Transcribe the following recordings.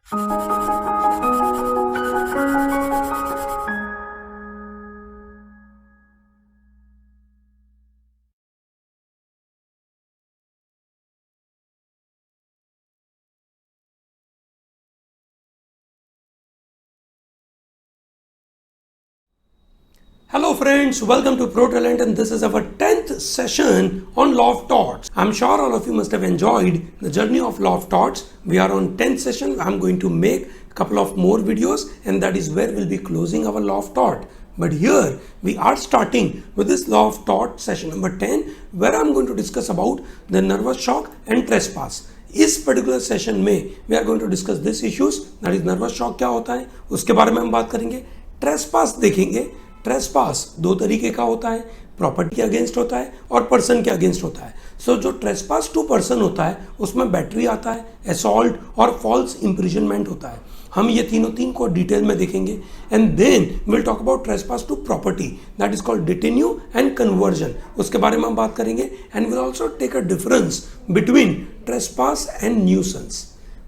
Hello friends, welcome to ProTalent, and this is our 10th session on Law of Torts. I'm sure all of you must have enjoyed the journey of Law of Torts. We are on 10th session. I'm going to make a couple of more videos, and that is where we'll be closing our Law of Tort. But here we are starting with this Law of Tort session number 10, where I'm going to discuss about the nervous shock and trespass. इस particular session में we are going to discuss this issues, that is nervous shock क्या होता है उसके बारे में हम बात करेंगे. ट्रेसपास देखेंगे. ट्रेसपास दो तरीके का होता है, प्रॉपर्टी के अगेंस्ट होता है और पर्सन के अगेंस्ट होता है. सो जो ट्रेसपास टू पर्सन होता है उसमें बैटरी आता है, असॉल्ट और फॉल्स इंप्रिजनमेंट होता है. हम ये तीन को डिटेल में देखेंगे. And then will talk about trespass to property, that is called detinue and conversion. उसके बारे में हम बात करेंगे. And will also take a difference between trespass and nuisance.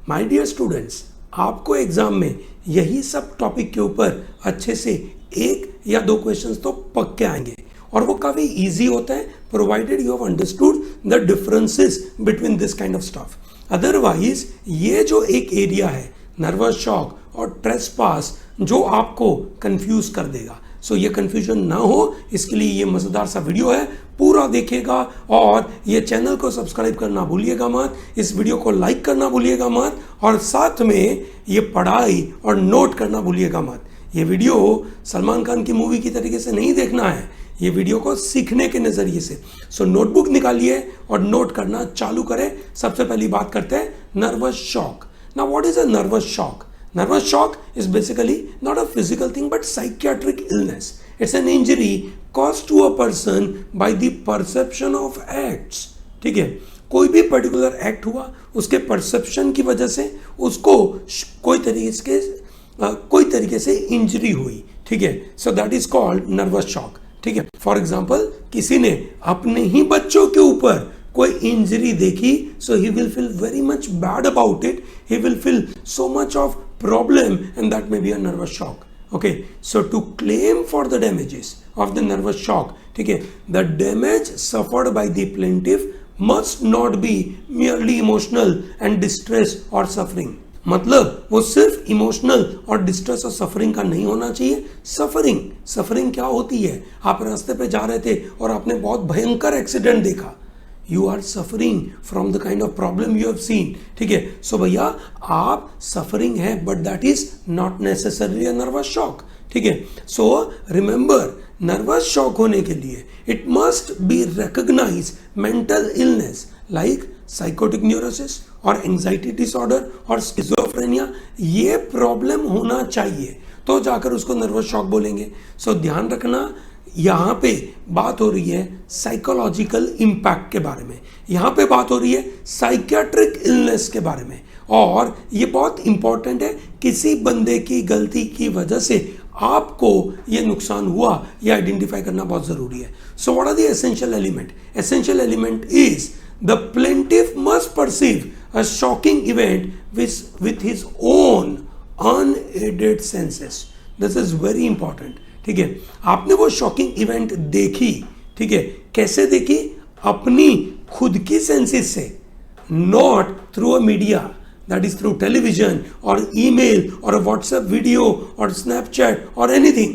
My dear students, आपको एग्जाम में यही सब टॉपिक के ऊपर अच्छे से एक या दो क्वेश्चंस तो पक्के आएंगे, और वो काफी इजी होता है provided you have understood the differences between this kind of stuff. Otherwise ये जो एक एरिया है नर्वस शॉक और ट्रेसपास जो आपको कंफ्यूज कर देगा. सो ये कंफ्यूजन ना हो इसके लिए ये मजेदार सा वीडियो है, पूरा देखिएगा. और ये चैनल को सब्सक्राइब करना भूलिएगा मत, इस वीडियो को लाइक करना भूलिएगा मत, और साथ में ये पढ़ाई और नोट करना भूलिएगा मत. ये वीडियो सलमान खान की मूवी की तरीके से नहीं देखना है, ये वीडियो को सीखने के नजरिए से. सो नोटबुक निकालिए और नोट करना चालू करें. सबसे पहली बात करते हैं nervous shock. Now what is a nervous shock? Nervous shock is basically not a physical thing but psychiatric illness. It's an injury caused to a person by the perception of acts. ठीक है, कोई भी particular act हुआ उसके perception की वजह से उसको कोई तरीके से इंजरी हुई. ठीक है, so that is called nervous shock. ठीक है, फॉर एग्जाम्पल किसी ने अपने ही बच्चों के ऊपर कोई इंजरी देखी, so he will feel very much bad about it, he will feel so much of problem, and that may be a nervous shock. Okay, so to claim for the damages of the nervous shock, ठीक है, the damage suffered by the plaintiff must not be merely emotional and distress or suffering. मतलब वो सिर्फ emotional और distress और suffering का नहीं होना चाहिए. सफरिंग क्या होती है? आप रास्ते पे जा रहे थे और आपने बहुत भयंकर एक्सीडेंट देखा. You are suffering from the kind of problem you have seen. ठीक है, सो भैया आप सफरिंग है but that is not necessarily a nervous shock. ठीक है, सो रिमेंबर नर्वस शॉक होने के लिए it must be recognise mental illness like psychotic neurosis और एंजाइटी डिसऑर्डर और स्किज़ोफ्रेनिया. ये प्रॉब्लम होना चाहिए तो जाकर उसको नर्वस शॉक बोलेंगे. सो ध्यान रखना, यहाँ पे बात हो रही है साइकोलॉजिकल इम्पैक्ट के बारे में, यहाँ पे बात हो रही है साइकियाट्रिक इलनेस के बारे में, और ये बहुत इंपॉर्टेंट है. किसी बंदे की गलती की वजह से आपको ये नुकसान हुआ, ये आइडेंटिफाई करना बहुत जरूरी है. So what are the essential element? Essential element is the plaintiff must perceive a shocking event with his own unaided senses. This is very important. ठीक है, आपने वो शॉकिंग इवेंट देखी. ठीक है, कैसे देखी? अपनी खुद की सेंसेस से, not through a media, that is through television और ईमेल और व्हाट्सएप वीडियो और स्नैपचैट और एनीथिंग.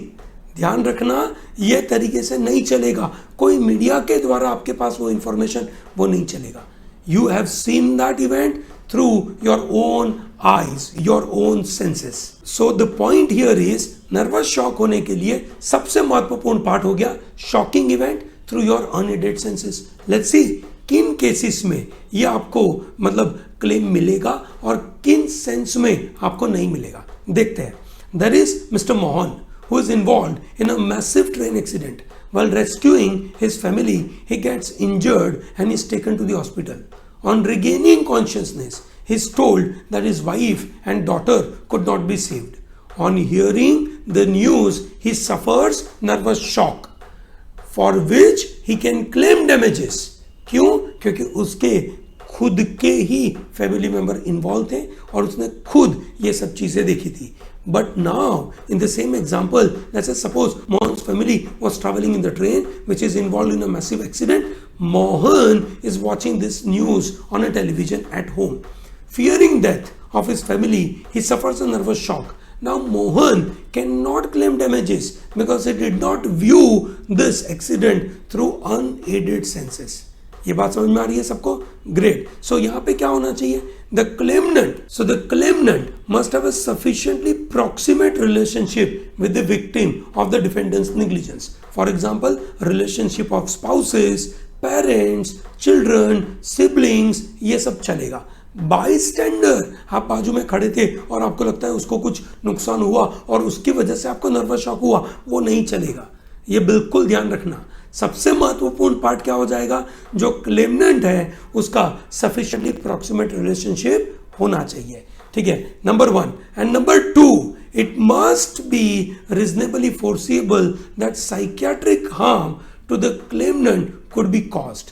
ध्यान रखना, ये तरीके से नहीं चलेगा. कोई मीडिया के द्वारा आपके पास वो इंफॉर्मेशन वो नहीं चलेगा. You have seen that event through your own eyes, your own senses. So the point here is nervous shock होने के लिए सबसे महत्वपूर्ण पार्ट हो गया shocking event through your unaided senses. Let's see किन केसेस में ये आपको मतलब क्लेम मिलेगा और किन सेंस में आपको नहीं मिलेगा. देखते हैं. There is Mr. Mohan who is involved in a massive train accident. While rescuing his family, he gets injured and is taken to the hospital. On regaining consciousness, he is told that his wife and daughter could not be saved. On hearing the news, he suffers nervous shock, for which he can claim damages. क्यों? क्योंकि उसके खुद के ही family member involve थे और उसने खुद ये सब चीजें देखी थी. But now, in the same example, let's say suppose Mohan's family was traveling in the train which is involved in a massive accident. Mohan is watching this news on a television at home. Fearing death of his family, he suffers a nervous shock. Now Mohan cannot claim damages because he did not view this accident through unaided senses. ये बात समझ में आ रही है सबको? Great. सो यहाँ पे क्या होना चाहिए? The claimant must have a sufficiently proximate relationship with the victim of the defendant's negligence. For example, relationship of spouses, parents, children, siblings, ये सब चलेगा. बाईस्टैंडर, आप बाजू में खड़े थे और आपको लगता है उसको कुछ नुकसान हुआ और उसकी वजह से आपको नर्वस शॉक हुआ, वो नहीं चलेगा. ये बिल्कुल ध्यान रखना. सबसे महत्वपूर्ण पार्ट क्या हो जाएगा? जो क्लेमनेंट है उसका सफिशिएंटली प्रॉक्सिमेट रिलेशनशिप होना चाहिए. ठीक है, number 1. And number 2, it must be reasonably foreseeable that psychiatric harm to the claimant could be caused.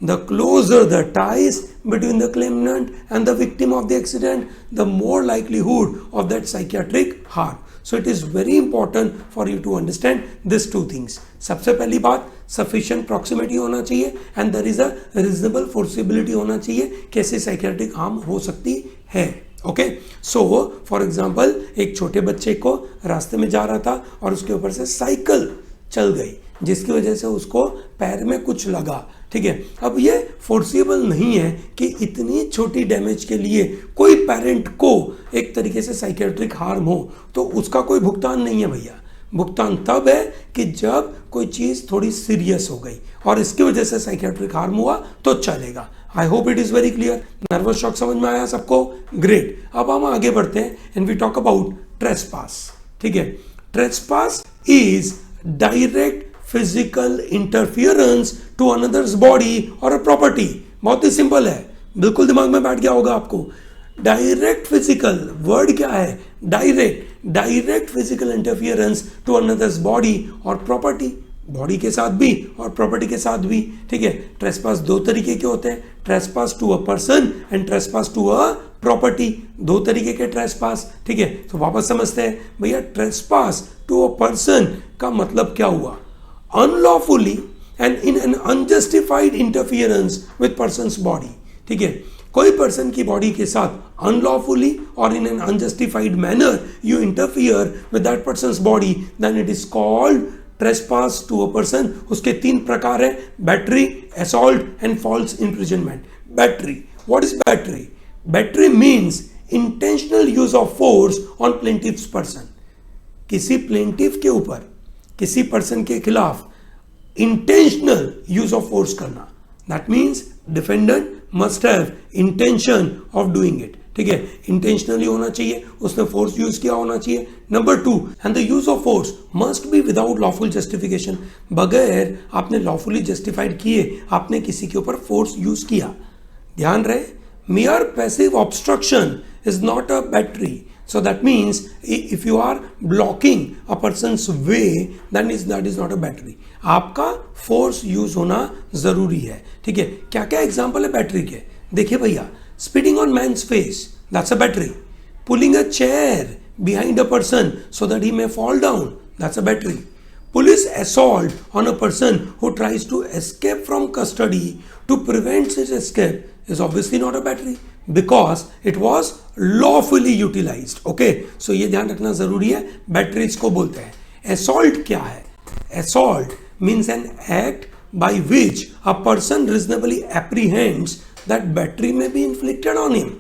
The closer the ties between the claimant and the victim of the accident, the more likelihood of that psychiatric harm. So it is very important for you to understand these two things. सबसे पहली बात, sufficient proximity होना चाहिए and there is a reasonable forcibility होना चाहिए कि ऐसे psychiatric harm हो सकती है. ओके, सो फॉर एग्जाम्पल, एक छोटे बच्चे को रास्ते में जा रहा था और उसके ऊपर से साइकिल चल गई जिसकी वजह से उसको पैर में कुछ लगा. ठीक है, अब ये फोर्सिबल नहीं है कि इतनी छोटी डैमेज के लिए कोई पेरेंट को एक तरीके से साइकियाट्रिक हार्म हो, तो उसका कोई भुगतान नहीं है भैया. भुगतान तब है कि जब कोई चीज़ थोड़ी सीरियस हो गई और इसकी वजह से साइकियाट्रिक हार्म हुआ तो चलेगा. आई hope it is very clear. Nervous shock समझ में आया सबको? ग्रेट. अब हम आगे बढ़ते हैं and we talk about trespass. ठीक है, trespass is direct physical interference to another's body और अ प्रॉपर्टी. बहुत ही सिंपल है, बिल्कुल दिमाग में बैठ गया होगा आपको. डायरेक्ट फिजिकल, वर्ड क्या है? Direct physical interference to another's body और प्रॉपर्टी. बॉडी के साथ भी और प्रॉपर्टी के साथ भी. ठीक है, ट्रेसपास दो तरीके के होते हैं, trespass to a person and trespass to a property. दो तरीके के ट्रेसपास. ठीक है, तो वापस समझते हैं भैया. ट्रेसपास टू अ पर्सन का मतलब क्या हुआ? Unlawfully and in an unjustified interference with persons body. ठीक है, कोई पर्सन की बॉडी के साथ अनलॉफुली और in an unjustified manner you interfere with that person's body, then it is called trespass to a person. उसके 3 प्रकार है: battery, assault and false imprisonment. Battery, what is battery? Battery means intentional use of force on plaintiff's person. किसी plaintiff के ऊपर, किसी person के खिलाफ intentional use of force करना. That means defendant must have intention of doing it. ठीक है, intentionally होना चाहिए, उसने फोर्स यूज किया होना चाहिए. Number 2, and the use of force must be without lawful justification. बगैर आपने लॉफुली जस्टिफाइड किए आपने किसी के ऊपर फोर्स यूज किया. ध्यान रहे, mere passive obstruction is not a battery. So that means if you are blocking a person's way, that is not a battery. आपका फोर्स यूज होना जरूरी है. ठीक है, क्या क्या एग्जाम्पल है बैटरी के? देखिए भैया, spitting on man's face, that's a battery. Pulling a chair behind a person so that he may fall down, that's a battery. Police assault on a person who tries to escape from custody to prevent his escape is obviously not a battery because it was lawfully utilized. Okay, so ये ध्यान रखना जरूरी है. Battery इसको बोलते हैं. Assault क्या है? Assault means an act by which a person reasonably apprehends that battery may be inflicted on him.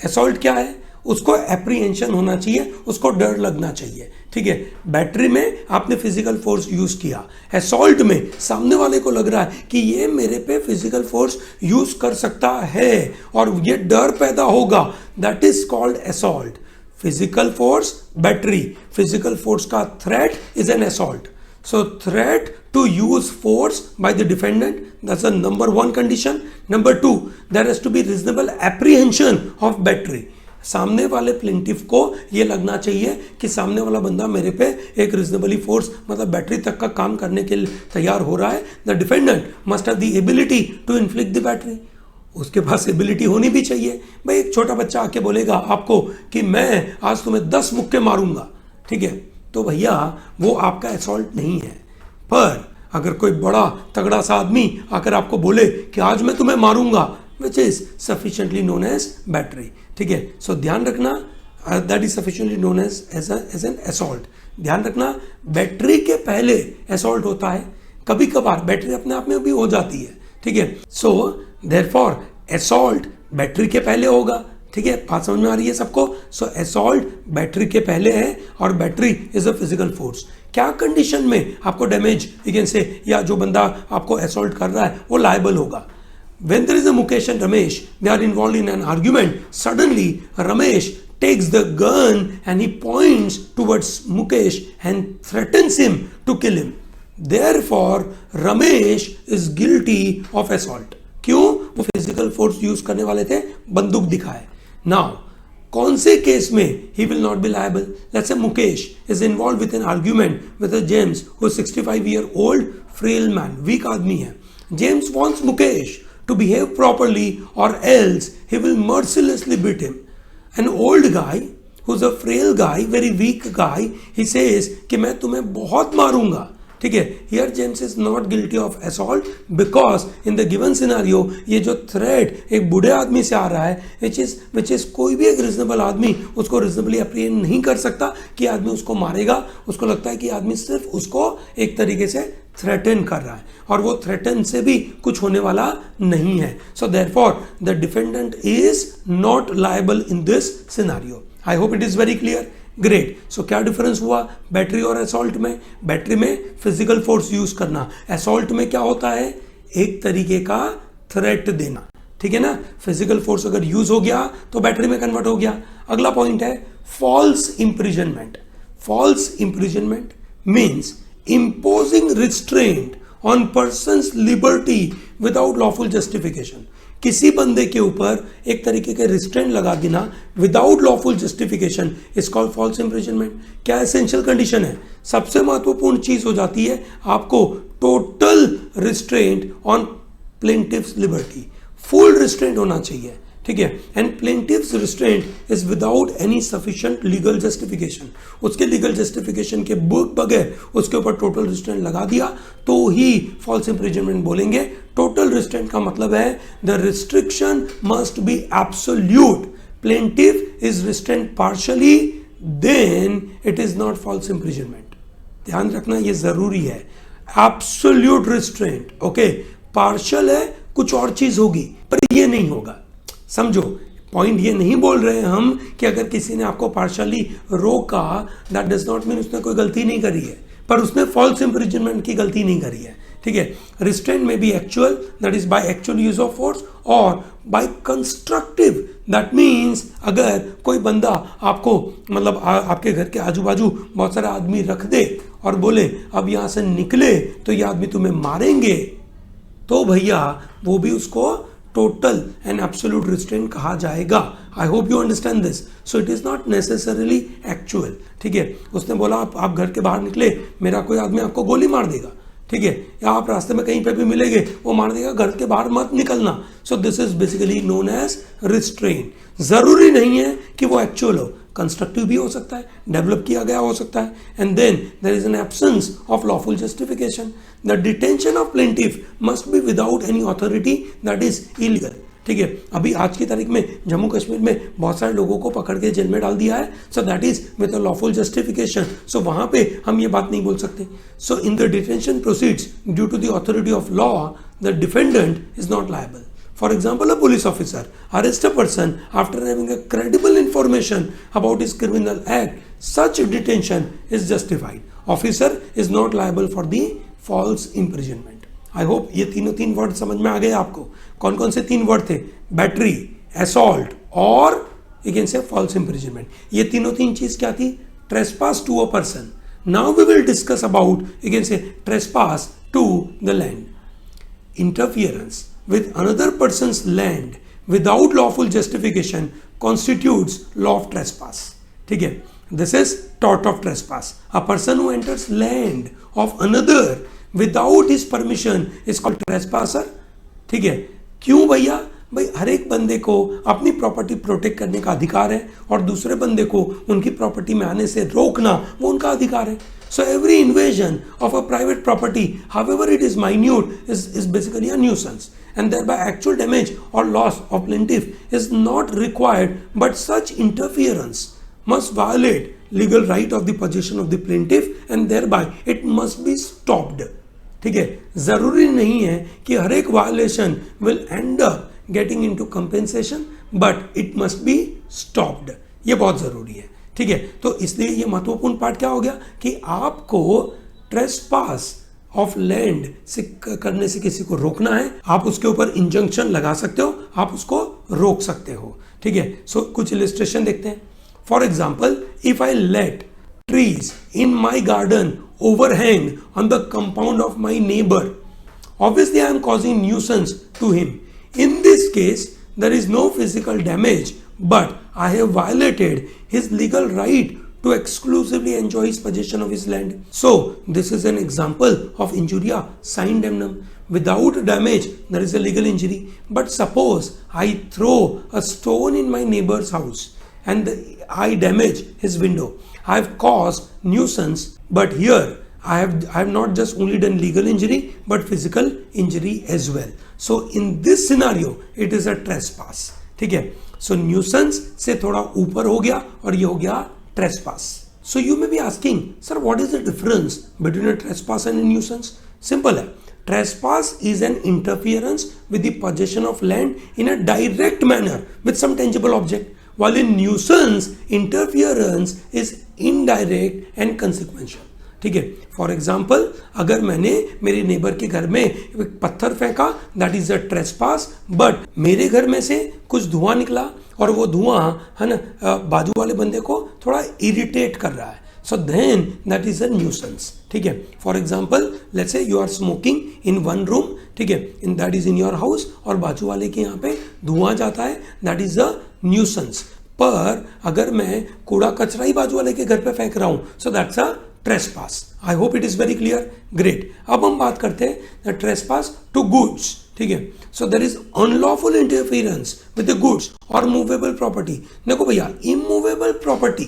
Assault क्या है? उसको एप्रीहेंशन होना चाहिए, उसको डर लगना चाहिए. ठीक है, बैटरी में आपने फिजिकल फोर्स यूज किया. असॉल्ट में सामने वाले को लग रहा है कि ये मेरे पे फिजिकल फोर्स यूज कर सकता है और ये डर पैदा होगा. That is called assault. Physical force, battery. Physical force का threat is an assault. So threat to use force by the defendant, that's the number 1 condition. Number 2, there has to be reasonable apprehension of battery. सामने वाले plaintiff को ये लगना चाहिए कि सामने वाला बंदा मेरे पे एक रिजनेबली फोर्स मतलब बैटरी तक का काम करने के लिए तैयार हो रहा है. The defendant must have the ability to inflict the battery. उसके पास एबिलिटी होनी भी चाहिए। भाई एक छोटा बच्चा आके बोलेगा आपको कि मैं आज तुम्हें 10 मुक्के मारूंगा, ठीक है, तो भैया वो आपका असॉल्ट नहीं है। पर अगर कोई बड़ा तगड़ा सा आदमी आकर आपको बोले कि आज मैं तुम्हें मारूंगा, which is sufficiently known as battery, ठीक है। सो ध्यान रखना, that is sufficiently known as an assault. ध्यान रखना, बैटरी के पहले असॉल्ट होता है, कभी कभार बैटरी अपने आप में भी हो जाती है, ठीक है। सो देयरफॉर असॉल्ट बैटरी के पहले होगा, ठीक है। बात समझ में आ रही है सबको? सो असॉल्ट बैटरी के पहले है और battery is a physical force. क्या कंडीशन में आपको डैमेज यू से या जो बंदा आपको असॉल्ट कर रहा है वो लायबल होगा? When there is a Mukesh and Ramesh, they are involved in an argument. Suddenly, Ramesh takes the gun and he points towards Mukesh and threatens him to kill him. Therefore, Ramesh is guilty of assault. क्यों? वो physical force use करने वाले थे, बंदूक दिखाए। Now, कौन से case में he will not be liable? Let's say Mukesh is involved with an argument with a James who is 65-year-old frail man, weak आदमी है। James wants Mukesh to behave properly or else he will mercilessly beat him. An old guy who's a frail guy, very weak guy, he says कि मैं तुम्हें बहुत मारूंगा, ठीक है। Here James is not guilty of assault because in the given scenario ये जो threat एक बूढ़े आदमी से आ रहा है which is कोई भी एक रीजनेबल आदमी उसको रीजनेबली अप्रिहेंड नहीं कर सकता कि आदमी उसको मारेगा। उसको लगता है कि आदमी सिर्फ उसको एक तरीके से थ्रेटन कर रहा है और वो थ्रेटन से भी कुछ होने वाला नहीं है। So therefore the defendant is not liable in this scenario. I hope it is very clear. Great. So क्या डिफरेंस हुआ बैटरी और असॉल्ट में? बैटरी में फिजिकल फोर्स यूज करना, असॉल्ट में क्या होता है? एक तरीके का थ्रेट देना, ठीक है ना। फिजिकल फोर्स अगर यूज हो गया तो बैटरी में कन्वर्ट हो गया। अगला पॉइंट है false imprisonment. False imprisonment means imposing restraint on person's liberty without lawful justification। किसी बंदे के ऊपर एक तरीके के रिस्ट्रेंट लगा देना without lawful justification is called false imprisonment. क्या एसेंशियल कंडीशन है? सबसे महत्वपूर्ण चीज हो जाती है आपको total restraint on plaintiff's liberty, full restraint होना चाहिए, ठीक है। And plaintiff's restraint is without any sufficient legal justification. उसके लीगल जस्टिफिकेशन के बगैर उसके ऊपर टोटल रिस्ट्रेंट लगा दिया तो ही फॉल्स इंप्रिजनमेंट बोलेंगे। टोटल रिस्ट्रेंट का मतलब है the restriction must be absolute. Plaintiff is restraint partially, then it is not false imprisonment. ध्यान रखना ये जरूरी है। एब्सोल्यूट रिस्ट्रेंट, ओके, पार्शियल है कुछ और चीज होगी पर ये नहीं होगा। समझो पॉइंट, ये नहीं बोल रहे हैं हम कि अगर किसी ने आपको पार्शियली रोका दैट डज नॉट मीन उसने कोई गलती नहीं करी है, पर उसने फॉल्स इंप्रिजनमेंट की गलती नहीं करी है, ठीक है। रिस्ट्रेंट में B actual, that is by actual use of force, और बाय कंस्ट्रक्टिव, दैट मीन्स अगर कोई बंदा आपको मतलब आपके घर के आजू बाजू बहुत सारे आदमी रख दे और बोले अब यहां से निकले तो ये आदमी तुम्हें मारेंगे, तो भैया वो भी उसको टोटल एंड एब्सोल्यूट रिस्ट्रेंट कहा जाएगा। आई hope you understand this. So it is not necessarily actual, ठीक है। उसने बोला आप घर के बाहर निकले, मेरा कोई आदमी आपको गोली मार देगा, ठीक है, या आप रास्ते में कहीं पे भी मिलेंगे वो मार देगा, घर के बाहर मत निकलना। So this is basically known as restraint. जरूरी नहीं है कि वो एक्चुअल हो, कंस्ट्रक्टिव भी हो सकता है, डेवलप किया गया हो सकता है। And then there is an absence of lawful justification. The detention of plaintiff must be without any authority, that is illegal, ठीक है। अभी आज की तारीख में जम्मू कश्मीर में बहुत सारे लोगों को पकड़ के जेल में डाल दिया है, so that is with a lawful justification. So वहां पे हम ये बात नहीं बोल सकते। So in the detention proceeds due to the authority of law, the defendant is not liable. For example, a police officer arrests a person after having a credible information about his criminal act. Such detention is justified. Officer is not liable for the false imprisonment. I hope ये तीन word समझ में आ गए आपको। कौन कौन से 3 word थे? बैटरी, असॉल्ट और you can say false imprisonment. ये तीन चीज क्या थी? Trespass to a person. Now we will discuss about you can say trespass to the land. Interference with another person's land without lawful justification constitutes law of trespass, ठीक है। This is tort of trespass. A person who enters land of another without his permission is called trespasser, ठीक है। क्यों भैया? भाई हर एक बंदे को अपनी प्रॉपर्टी प्रोटेक्ट करने का अधिकार है और दूसरे बंदे को उनकी प्रॉपर्टी में आने से रोकना वो उनका अधिकार है. So every invasion of a private property, however it is minute, is basically a nuisance, and thereby actual damage or loss of plaintiff is not required, but such interference must violate legal right of the possession of the plaintiff, and thereby it must be stopped. ठीक है, जरूरी नहीं है कि हर एक violation will end up getting into compensation, but it must be stopped. ये बहुत जरूरी है. ठीक है, तो इसलिए ये महत्वपूर्ण पार्ट क्या हो गया कि आपको ट्रेसपास ऑफ लैंड से करने से किसी को रोकना है, आप उसके ऊपर इंजंक्शन लगा सकते हो, आप उसको रोक सकते हो. ठीक है, सो कुछ इलिस्ट्रेशन देखते हैं. For example, if I let trees in my garden overhang on the compound of my neighbour, obviously I am causing nuisance to him. In this case, there is no physical damage, but I have violated his legal right to exclusively enjoy his possession of his land. So, this is an example of injuria sine damnum. Without damage, there is a legal injury. But suppose I throw a stone in my neighbor's house and I damage his window. I have caused nuisance, but here I have not just only done legal injury but physical injury as well. So in this scenario it is a trespass. ठीक है, so nuisance से थोड़ा ऊपर हो गया और ये हो गया trespass. So you may be asking, sir, what is the difference between a trespass and a nuisance? Simple है. Trespass is an interference with the possession of land in a direct manner with some tangible object, while in nuisance interference is indirect and consequential. ठीक है, for example अगर मैंने मेरे neighbour के घर में एक पत्थर फेंका, that is a trespass, but मेरे घर में से कुछ धुआं निकला और वो धुआं है ना बाजू वाले बंदे को थोड़ा इरिटेट कर रहा है, so then that is a nuisance. ठीक है, for example let's say you are smoking in one room, ठीक है, in that is in your house, और बाजू वाले के यहाँ पे धुआं जाता है, दैट इज अ न्यूसेंस. पर अगर मैं कूड़ा कचरा ही बाजू वाले के घर पे फेंक रहा हूं, so that's a trespass. I hope it is very clear. Great. अब हम बात करते हैं ट्रेसपास टू गुड्स. ठीक है, so there is unlawful interference with the goods और मूवेबल प्रॉपर्टी. देखो भैया, इमूवेबल प्रॉपर्टी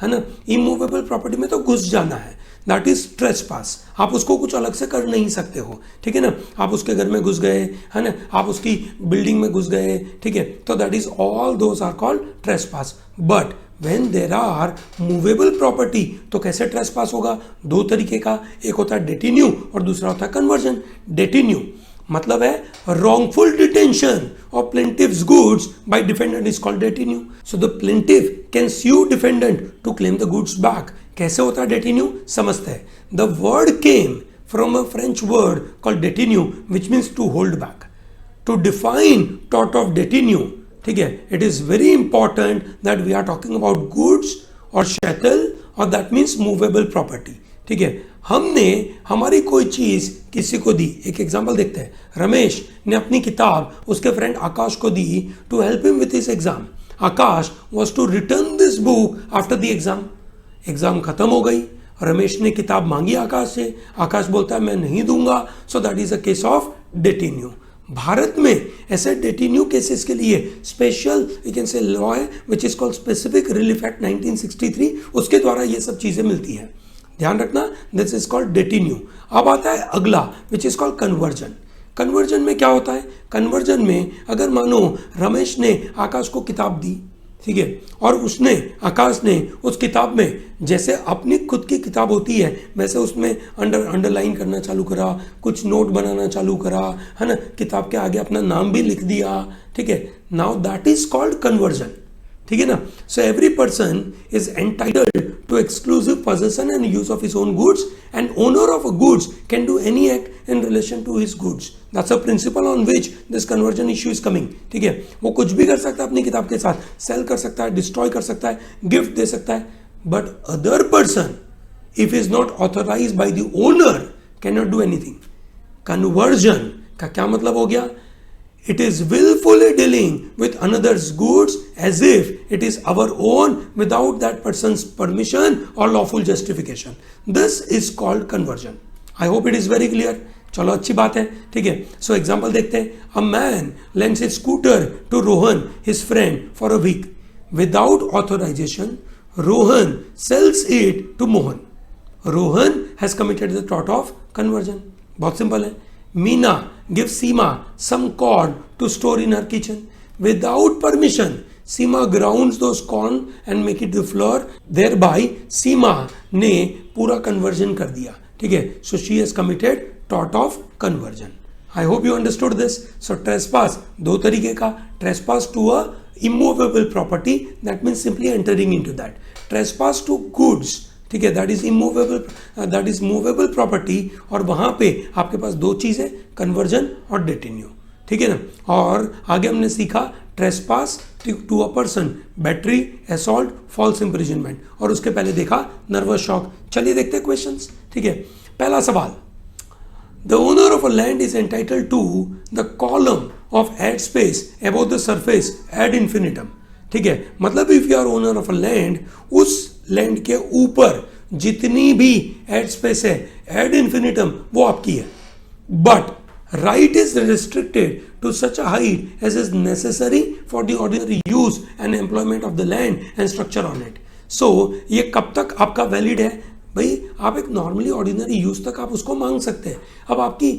है ना, इमूवेबल प्रॉपर्टी में तो घुस जाना है, दैट इज ट्रेसपास. आप उसको कुछ अलग से कर नहीं सकते हो. ठीक है ना, आप उसके घर में घुस गए है ना, आप उसकी बिल्डिंग में घुस गए, ठीक है, तो that is all those are called trespass. But when there are movable property, तो कैसे ट्रेसपास होगा? दो तरीके का, एक होता है डेटिन्यू और दूसरा होता है कन्वर्जन. डेटिन्यू मतलब है wrongful detention of plaintiff's goods by defendant is called detinue. So the plaintiff can sue defendant to claim the goods back. कैसे होता है डेटिन्यू? समझते हैं. The word came from a French word called detinue, which means to hold back. To define tort of detinue, ठीक है, it is very important that we are talking about goods और chattel, और that means movable property. ठीक है, हमने हमारी कोई चीज किसी को दी. एक एग्जांपल देखते हैं. रमेश ने अपनी किताब उसके फ्रेंड आकाश को दी to help him with his exam. Akash was to return this book after the exam. Exam खत्म हो गई, रमेश ने किताब मांगी आकाश से, आकाश बोलता है मैं नहीं दूंगा, so that is a case of detinue. Bharat में ऐसे डेटिन्यू केसेस के लिए special you can say law है which is called specific relief act 1963. उसके द्वारा ये सब चीजें मिलती है, ध्यान रखना. This is called detinue. अब आता है अगला which is called conversion. Conversion में क्या होता है? कन्वर्जन में अगर मानो रमेश ने आकाश को किताब दी, ठीक है, और उसने आकाश ने उस किताब में जैसे अपनी खुद की किताब होती है वैसे उसमें अंडरलाइन करना चालू करा, कुछ नोट बनाना चालू करा, है ना, किताब के आगे अपना नाम भी लिख दिया. ठीक है, now that is called conversion. ठीक है ना. So every person is entitled to exclusive possession and use of his own goods, and owner of a goods can do any act in relation to his goods. That's a principle on which this conversion issue is coming. ठीक है, वो कुछ भी कर सकता है अपनी किताब के साथ, सेल कर सकता है, डिस्ट्रॉय कर सकता है, गिफ्ट दे सकता है, but other person if is not authorised by the owner can not do anything. Conversion का क्या मतलब हो गया? It is willfully dealing with another's goods as if it is our own without that person's permission or lawful justification. This is called conversion. I hope it is very clear. चलो अच्छी बात है, ठीक है। सो एग्जांपल देखते हैं। A man lends his scooter to Rohan his friend for a week without authorization, Rohan sells it to Mohan, Rohan has committed the tort of conversion. बहुत simple है। Meena give Seema some corn to store in her kitchen without permission, Seema grounds those corn and make it the flour, thereby Seema ने पूरा conversion कर दिया, ठीक है। So she has committed tort of conversion. I hope you understood this. So trespass दो तरीके का, trespass to a immovable property, that means simply entering into that. Trespass to goods, ठीक है, that is immovable, that is movable property, और वहां पे आपके पास दो चीजें, कन्वर्जन और डेटिन्यू, ठीक है ना। और आगे हमने सीखा trespass to a person, battery, assault, false imprisonment, और उसके पहले देखा नर्वस शॉक। चलिए देखते हैं क्वेश्चंस, ठीक है। पहला सवाल, the owner of a land is entitled to the column of ad space above the surface ad infinitum, ठीक है। मतलब if you are owner of a land, उस लैंड के ऊपर जितनी भी एड स्पेस है एड इन्फिनिटम वो आपकी है, but right is restricted to such a height as is necessary for the ordinary use and employment of the land and structure on it. So ये कब तक आपका वैलिड है भाई? आप एक नॉर्मली ऑर्डिनरी यूज तक आप उसको मांग सकते हैं। अब आपकी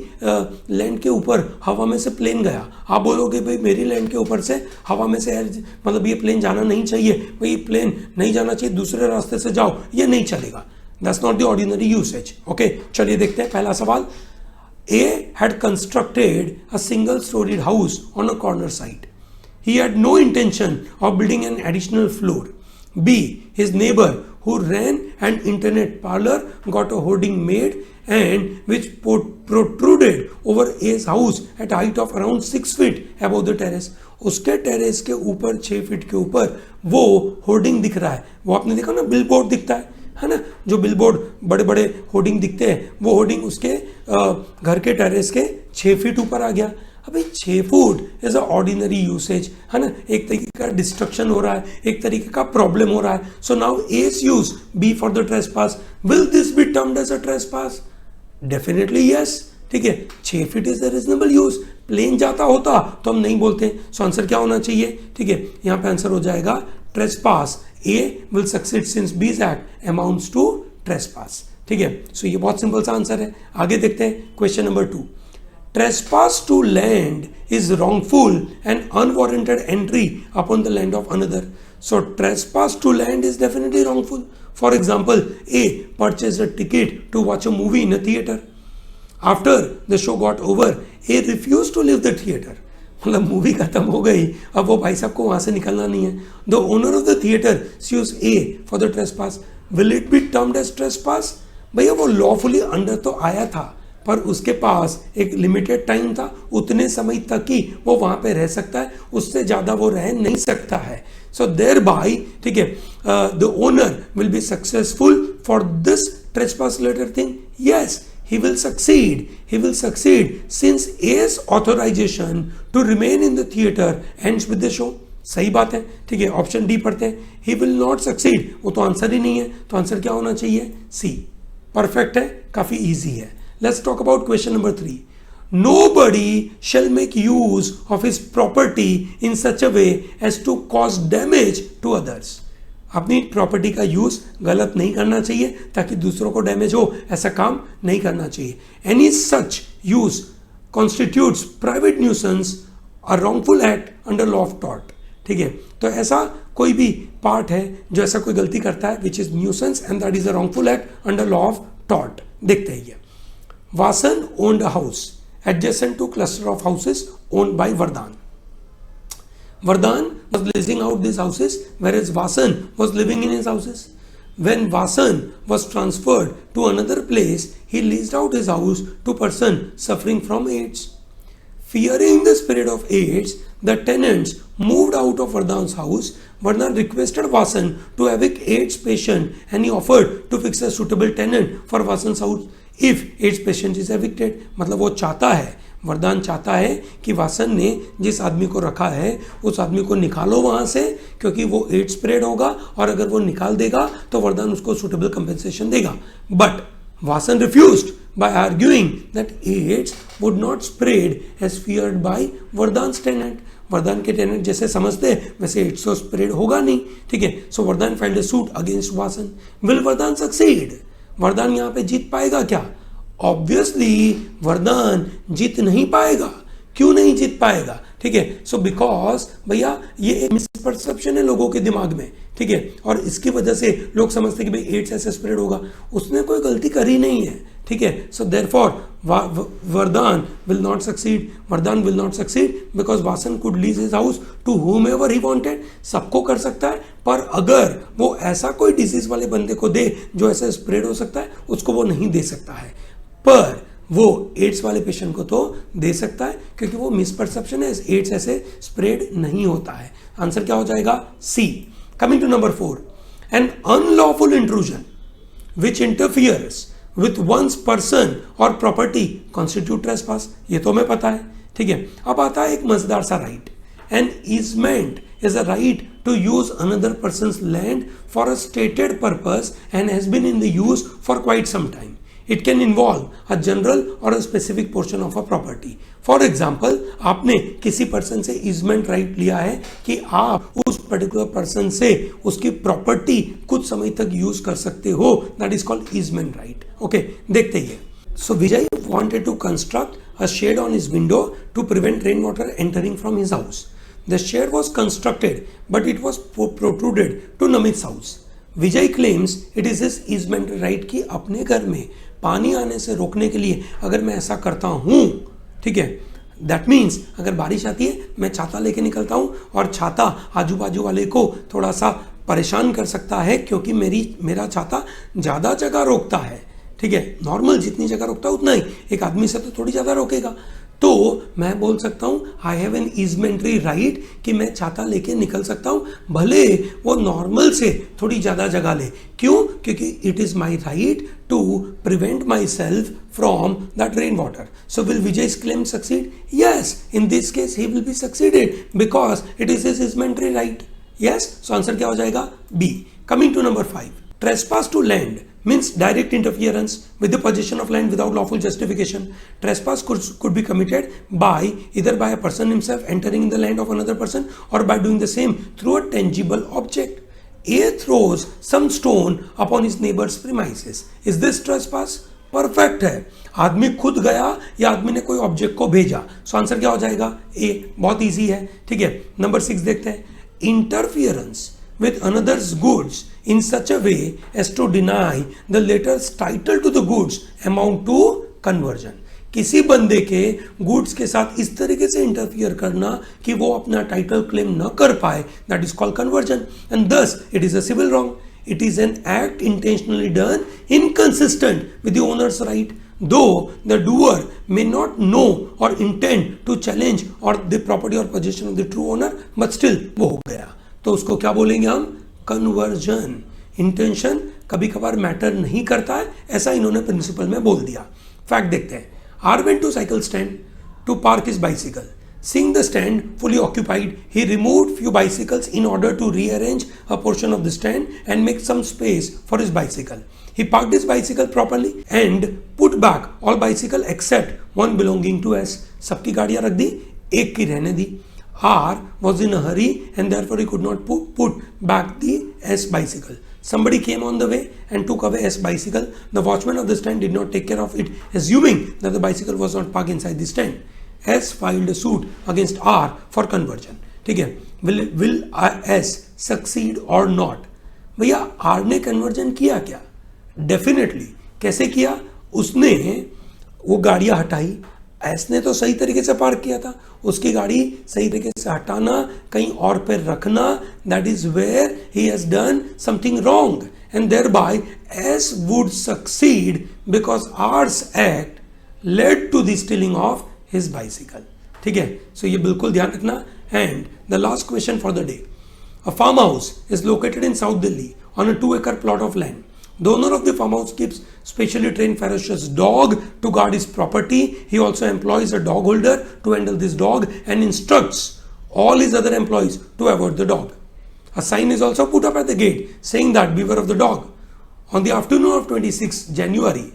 लैंड के ऊपर हवा में से प्लेन गया, आप बोलोगे भाई मेरी लैंड के ऊपर से हवा में से मतलब ये प्लेन जाना नहीं चाहिए, भाई ये प्लेन नहीं जाना चाहिए, दूसरे रास्ते से जाओ, ये नहीं चलेगा। That's not the ordinary usage. Okay, चलिए देखते हैं पहला सवाल। A had constructed a single-storied house on a corner site. He had no intention of building an additional floor. B, his neighbor who ran an internet parlor got a hoarding made and which protruded over A's house at a height of around 6 feet above the terrace. उसके terrace के ऊपर 6 feet के ऊपर वो hoarding दिख रहा है। वो आपने देखा ना, बिलबोर्ड दिखता है ना, जो बिलबोर्ड बड़े बड़े होर्डिंग दिखते हैं, वो होर्डिंग उसके घर के टेरेस के 6 फीट ऊपर आ गया। अभी 6 foot is a ordinary usage, है ना, एक तरीके का डिस्ट्रक्शन हो रहा है, एक तरीके का प्रॉब्लम हो रहा है। So now S use be for the trespass. Will this be termed as a trespass? Definitely yes, ठीक है। 6 feet is the reasonable use. Plane जाता होता तो हम नहीं बोलते। सो आंसर क्या होना चाहिए? ठीक है, यहाँ पे आंसर हो जाएगा trespass. A will succeed since B's act amounts to trespass, ठीक है। सो ये बहुत सिंपल सा आंसर है। आगे देखते हैं question number 2। Trespass to land is wrongful and unwarranted entry upon the land of another. So trespass to land is definitely wrongful. For example, A purchased a ticket to watch a movie in a theater. After the show got over, A refused to leave the theater. मतलब movie खत्म हो गई, अब वो भाई साहब को वहां से निकलना नहीं है। The owner of the theatre sues A for the trespass. Will it be termed as trespass? भैया वो लॉफुली अंडर तो आया था, पर उसके पास एक लिमिटेड टाइम था, उतने समय तक ही वो वहां पे रह सकता है, उससे ज्यादा वो रह नहीं सकता है। सो देयर बाय, ठीक है, the owner will be successful for this trespass related thing. Yes, he will succeed since A's authorization to remain in the theater ends with the show. सही बात है, ठीक है। ऑप्शन डी पढ़ते हैं। he will not succeed, वो तो answer ही नहीं है, तो आंसर क्या होना चाहिए? सी। परफेक्ट है, काफी इजी है। Let's talk about question number 3। nobody shall make use of his property in such a way as to cause damage to others. अपनी प्रॉपर्टी का यूज गलत नहीं करना चाहिए ताकि दूसरों को डैमेज हो, ऐसा काम नहीं करना चाहिए। Any such use constitutes private nuisance, a wrongful act under law of tort, ठीक है। तो ऐसा कोई भी पार्ट है जो ऐसा कोई गलती करता है which is nuisance and that is a wrongful act under law of tort. देखते हैं ये। Vasan owned a house adjacent to cluster of houses owned by Vardhan. Vardhan was leasing out these houses, whereas Vasan was living in his houses. When Vasan was transferred to another place, he leased out his house to person suffering from AIDS. Fearing the spread of AIDS, the tenants moved out of Vardhan's house. Vardhan requested Vasan to evict AIDS patient and he offered to fix a suitable tenant for Vasan's house if AIDS patient is evicted. मतलब वो चाहता है, वरदान चाहता है कि वासन ने जिस आदमी को रखा है उस आदमी को निकालो वहां से, क्योंकि वो एड्स स्प्रेड होगा और अगर वो निकाल देगा तो वरदान उसको सुटेबल कंपेंसेशन देगा। But Vasan refused, by arguing that AIDS would not spread as feared by Vardhan's tenant. वरदान के टेनेंट जैसे समझते हैं वैसे एड्स तो स्प्रेड होगा नहीं, ठीक है. So Vardan filed a suit against Vasan. Will Vardan succeed? Vardan यहाँ पे जीत पाएगा क्या? ऑब्वियसली वरदान जीत नहीं पाएगा. क्यों नहीं जीत पाएगा? ठीक है. सो बिकॉज भैया ये एक मिसपरसेप्शन है लोगों के दिमाग में, ठीक है, और इसकी वजह से लोग समझते हैं कि भाई एड्स ऐसे स्प्रेड होगा. उसने कोई गलती करी नहीं है, ठीक है. So therefore Vardan will not succeed. Vardan will not succeed because Vasan could lease his house to whomever he wanted. सबको कर सकता है, पर अगर वो ऐसा कोई डिजीज वाले बंदे को दे जो ऐसा स्प्रेड हो सकता है, उसको वो नहीं दे सकता है. पर वो एड्स वाले पेशेंट को तो दे सकता है, क्योंकि वो मिसपरसेप्शन है, एड्स ऐसे स्प्रेड नहीं होता है. आंसर क्या हो जाएगा? C. Coming to number 4, an unlawful intrusion which interferes with one's person or property constitute trespass. ये तो हमें पता है, ठीक है. अब आता है एक मजेदार सा right. An easement is a right to use another person's land for a stated purpose and has been in the use for quite some time. It can involve a general or a specific portion of a property. For example, आपने किसी person से easement right लिया है कि आप उस particular person से उसकी प्रॉपर्टी कुछ समय तक यूज कर सकते हो. That is called easement right. Okay, देखते ही. So Vijay wanted to construct a shed on his window to prevent rainwater entering from his house. The shed was constructed, but it was protruded to Namit's house. Vijay claims it is his easement right कि अपने घर में पानी आने से रोकने के लिए अगर मैं ऐसा करता हूं, ठीक है, दैट मीन्स अगर बारिश आती है मैं छाता लेके निकलता हूं और छाता आजू बाजू वाले को थोड़ा सा परेशान कर सकता है, क्योंकि मेरा छाता ज़्यादा जगह रोकता है, ठीक है. नॉर्मल जितनी जगह रोकता है उतना ही, एक आदमी से तो थोड़ी ज़्यादा रोकेगा. तो मैं बोल सकता हूँ आई हैव एन ईजमेंट्री राइट कि मैं छाता लेके निकल सकता हूँ, भले वो नॉर्मल से थोड़ी ज़्यादा जगह ले. क्यों? क्योंकि it is my right to prevent myself from that rain water. So will Vijay's claim succeed? Yes, in this case he will be succeeded because it is his easmentary right. Yes, so answer क्या हो जाएगा? B. Coming to number 5, trespass to land means direct interference with the possession of land without lawful justification. Trespass could be committed by either by a person himself entering in the land of another person or by doing the same through a tangible object. A throws some stone upon his neighbor's premises. Is this trespass? Perfect है. आदमी खुद गया या आदमी ने कोई object को भेजा. सो आंसर क्या हो जाएगा? ए. बहुत इजी है, ठीक है. नंबर 6 देखते हैं. Interference with another's goods in such a way as to deny the latter's title to the goods amount to conversion. किसी बंदे के गुड्स के साथ इस तरीके से इंटरफियर करना कि वो अपना टाइटल क्लेम न कर पाए, that is called conversion, and thus it is a civil wrong. It is an act intentionally done inconsistent with the owner's right, though the doer may not know or intend to challenge or the property or possession of the true owner, but still वो हो गया. तो उसको क्या बोलेंगे हम? Conversion. Intention कभी कभार मैटर नहीं करता है, ऐसा इन्होंने प्रिंसिपल में बोल दिया. फैक्ट देखते हैं. R went to cycle stand to park his bicycle. Seeing the stand fully occupied, he removed few bicycles in order to rearrange a portion of the stand and make some space for his bicycle. He parked his bicycle properly and put back all bicycle except one belonging to S. सबकी गाड़ियां रख दी, एक की रहने दी. R was in a hurry and therefore he could not put back the S bicycle. Somebody came on the way and took away S bicycle. The watchman of the stand did not take care of it, assuming that the bicycle was not parked inside the stand. S filed a suit against R for conversion. ठीक है. Will S succeed or not? भैया R ने conversion किया क्या? Definitely. कैसे किया? उसने वो गाड़ियां हटाई. S ने तो सही तरीके से पार्क किया था. उसकी गाड़ी सही तरीके से हटाना, कहीं और पे रखना, that is where he has done something wrong, and thereby S would succeed because R's act led to the stealing of his bicycle. ठीक है. सो ये बिल्कुल ध्यान रखना. And the last question for the day. A farm house is located in South Delhi on a 2-acre plot of land. The owner of the farmhouse keeps specially trained ferocious dog to guard his property. He also employs a dog holder to handle this dog and instructs all his other employees to avoid the dog. A sign is also put up at the gate saying that beware of the dog. On the afternoon of 26 January,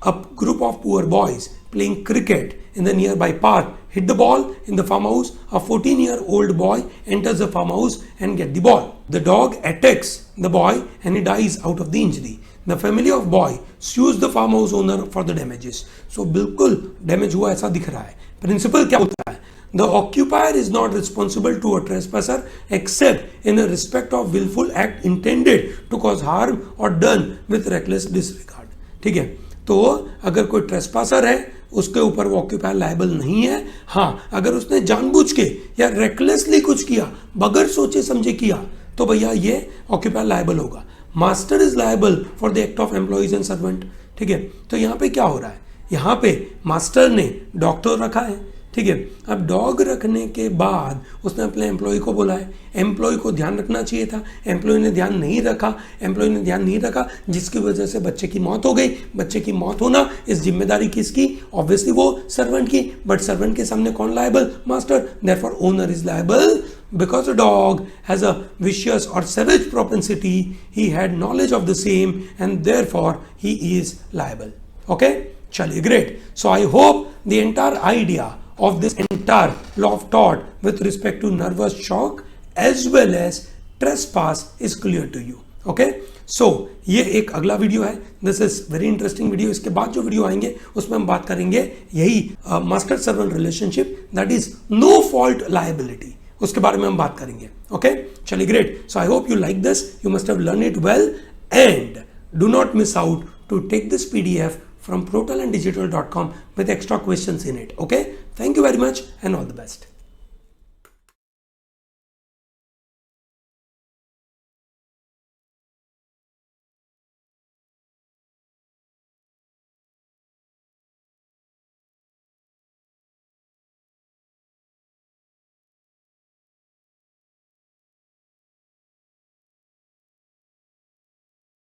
A group of poor boys playing cricket in the nearby park hit the ball in the farmhouse. A 14-year-old boy enters the farmhouse and gets the ball. The dog attacks the boy and he dies out of the injury. The family of boy sues the farmhouse owner for the damages. So बिल्कुल damage हुआ ऐसा दिख रहा है. Principal क्या होता है? The occupier is not responsible to a trespasser except in respect of willful act intended to cause harm or done with reckless disregard. ठीक है, तो अगर कोई ट्रेसपासर है उसके ऊपर वो ऑक्यूपायर लायबल नहीं है. हाँ, अगर उसने जानबूझ के या रेकलेसली कुछ किया, बगैर सोचे समझे किया, तो भैया ये ऑक्यूपायर लायबल होगा. Master is liable for the act of employees and servant. ठीक है, तो यहाँ पे क्या हो रहा है? यहाँ पे मास्टर ने डॉग तो रखा है. ठीक है, अब डॉग रखने के बाद उसने अपने एम्प्लॉय को बोला है. एम्प्लॉय को ध्यान रखना चाहिए था, एम्प्लॉय ने ध्यान नहीं रखा, जिसकी वजह से बच्चे की मौत हो गई. बच्चे की मौत होना इस जिम्मेदारी किसकी? ऑब्वियसली वो सर्वेंट की. बट सर्वेंट के सामने कौन liable? Master. Therefore owner is liable because a dog has a vicious or savage propensity. He had knowledge of the same and therefore he is liable. Okay, chaliye, great. So I hope the entire idea of this entire law of tort with respect to nervous shock as well as trespass is clear to you. Okay, so ये एक अगला video है. This is very interesting video. इसके बाद जो video आएंगे उसमें हम बात करेंगे यही master servant relationship, that is no fault liability. उसके बारे में हम बात करेंगे. ओके, चलिए, great. So I hope you like this, you must have learn it well and do not miss out to take this PDF from protalentdigital.com with extra questions in it. Okay, thank you very much and all the best.